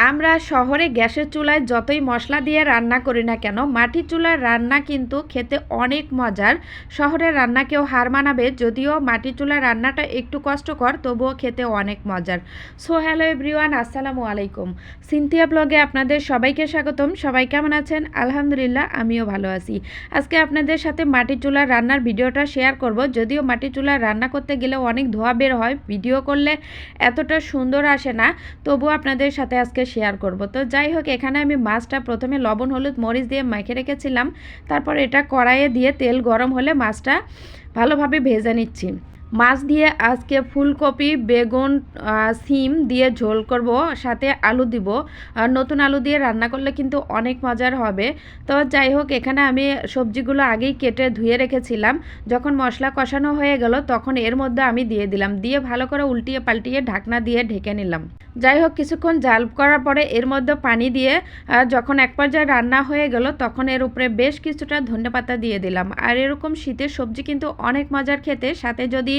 আমরা শহরে গ্যাসের চুলায় যতই মশলা দিয়ে রান্না করি না কেন, মাটির চুলার রান্না কিন্তু খেতে অনেক মজার। শহরের রান্না কেউ হার মানাবে, যদিও মাটির চুলার রান্নাটা একটু কষ্টকর, তবুও খেতে অনেক মজার। সো হ্যালো এভরিওয়ান, আসসালামু আলাইকুম। সিনথিয়া ব্লগে আপনাদের সবাইকে স্বাগতম। সবাই কেমন আছেন? আলহামদুলিল্লাহ, আমিও ভালো আছি। আজকে আপনাদের সাথে মাটির চুলার রান্নার ভিডিওটা শেয়ার করব। যদিও মাটির চুলার রান্না করতে গেলে অনেক ধোঁয়া বের হয়, ভিডিও করলে এতটা সুন্দর আসে না, তবুও আপনাদের সাথে আজকে শেয়ার করব। তো যাই হোক, এখানে আমি মাছটা প্রথমে লবণ হলুদ মরিচ দিয়ে মেখে রেখেছিলাম। তারপর এটা কড়াইয়ে দিয়ে তেল গরম হলে মাছটা ভালোভাবে ভেজে নিচ্ছি। মাছ দিয়ে আজকে ফুলকপি বেগুন সিম দিয়ে ঝোল করব, সাথে আলু দিব। নতুন আলু দিয়ে রান্না করলে কিন্তু অনেক মজার হবে। তো যাই হোক, এখানে আমি সবজিগুলো আগেই কেটে ধুয়ে রেখেছিলাম। যখন মশলা কষানো হয়ে গেল তখন এর মধ্যে আমি দিয়ে দিলাম, দিয়ে ভালো করে উল্টিয়ে পাল্টিয়ে ঢাকনা দিয়ে ঢেকে নিলাম। যাই হোক, কিছুক্ষণ জাল করার পরে এর মধ্যে পানি দিয়ে যখন এক পর্যায়ে রান্না হয়ে গেল তখন এর উপরে বেশ কিছুটা ধনেপাতা দিয়ে দিলাম। আর এরকম শীতের সবজি কিন্তু অনেক মজার খেতে, সাথে যদি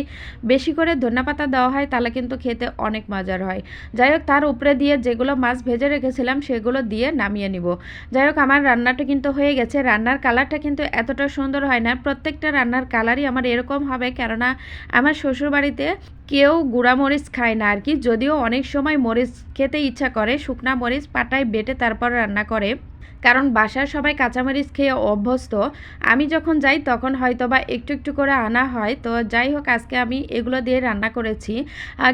বেশি করে ধনেপাতা দেওয়া হয় তাহলে কিন্তু খেতে অনেক মজার হয়। যাই হোক, তার উপরে দিয়ে যেগুলো মাছ ভেজে রেখেছিলাম সেগুলো দিয়ে নামিয়ে নিব। যাই হোক, আমার রান্নাটা কিন্তু হয়ে গেছে। রান্নার কালারটা কিন্তু এতটা সুন্দর হয় না, প্রত্যেকটা রান্নার কালারই আমার এরকম হবে, কেননা আমার শ্বশুরবাড়িতে কেউ গুঁড়া মরিচ খায় না আর কি। যদিও অনেক সময় মরিচ খেতে ইচ্ছা করে, শুকনা মরিচ পাটায় বেটে তারপর রান্না করে, কারণ বাসার সবাই কাঁচামরিচ খেয়ে অভ্যস্ত। আমি যখন যাই তখন হয়তো বা একটু একটু করে আনা হয়। তো যাই হোক, আজকে আমি এগুলো দিয়ে রান্না করেছি।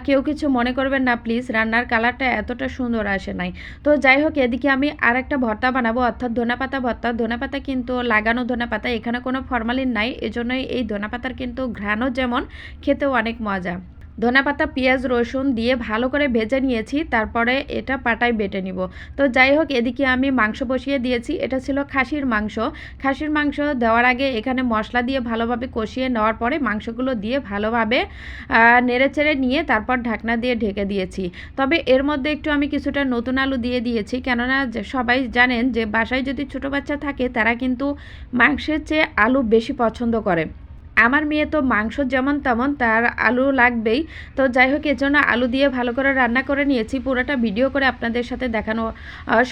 কেউ কিছু মনে করবেন না প্লিজ, রান্নার কালারটা এতটা সুন্দর আসে নাই। তো যাই হোক, এদিকে আমি আরেকটা ভর্তা বানাবো, অর্থাৎ ধনেপাতা ভর্তা। ধনেপাতা কিন্তু লাগানো ধনেপাতা, এখানে কোনো ফরমালিন নাই, এজন্যই এই ধনেপাতার কিন্তু ঘ্রাণও যেমন, খেতেও অনেক মজা। ধনেপাতা পেঁয়াজ রসুন দিয়ে ভালো করে ভেজে নিয়েছি, তারপরে এটা পাটায় বেটে নিব। তো যাই হোক, এদিকে আমি মাংস বসিয়ে দিয়েছি। এটা ছিল খাসির মাংস। খাসির মাংস দেওয়ার আগে এখানে মশলা দিয়ে ভালোভাবে কষিয়ে নেওয়ার পরে মাংসগুলো দিয়ে ভালোভাবে নেড়েচেড়ে নিয়ে তারপর ঢাকনা দিয়ে ঢেকে দিয়েছি। তবে এর মধ্যে একটু আমি কিছুটা নতুন আলু দিয়ে দিয়েছি, কেননা সবাই জানেন যে বাসায় যদি ছোটো বাচ্চা থাকে তারা কিন্তু মাংসের চেয়ে আলু বেশি পছন্দ করে। আমার মেয়ে তো মাংস যেমন তেমন, তার আলু লাগবেই। তো যাই হোক, এজন্য আলু দিয়ে ভালো করে রান্না করে নিয়েছি। পুরোটা ভিডিও করে আপনাদের সাথে দেখানো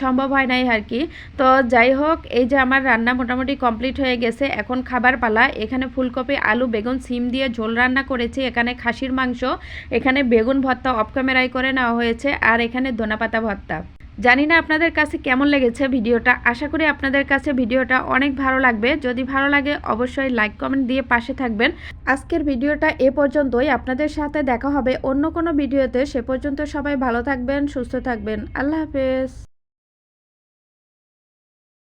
সম্ভব হয় নাই আর কি। তো যাই হোক, এই যে আমার রান্না মোটামুটি কমপ্লিট হয়ে গেছে। এখন খাবার পালা। এখানে ফুলকপি আলু বেগুন সিম দিয়ে ঝোল রান্না করেছি, এখানে খাসির মাংস, এখানে বেগুন ভর্তা অফ ক্যামেরায় করে নেওয়া হয়েছে, আর এখানে ধনেপাতা ভর্তা। জানি না আপনাদের কাছে কেমন লেগেছে ভিডিওটা। আশা করি আপনাদের কাছে ভিডিওটা অনেক ভালো লাগবে। যদি ভালো লাগে অবশ্যই লাইক কমেন্ট দিয়ে পাশে থাকবেন। আজকের ভিডিওটা এ পর্যন্তই। আপনাদের সাথে দেখা হবে অন্য কোনো ভিডিওতে। সে পর্যন্ত সবাই ভালো থাকবেন, সুস্থ থাকবেন। আল্লাহ হাফেজ।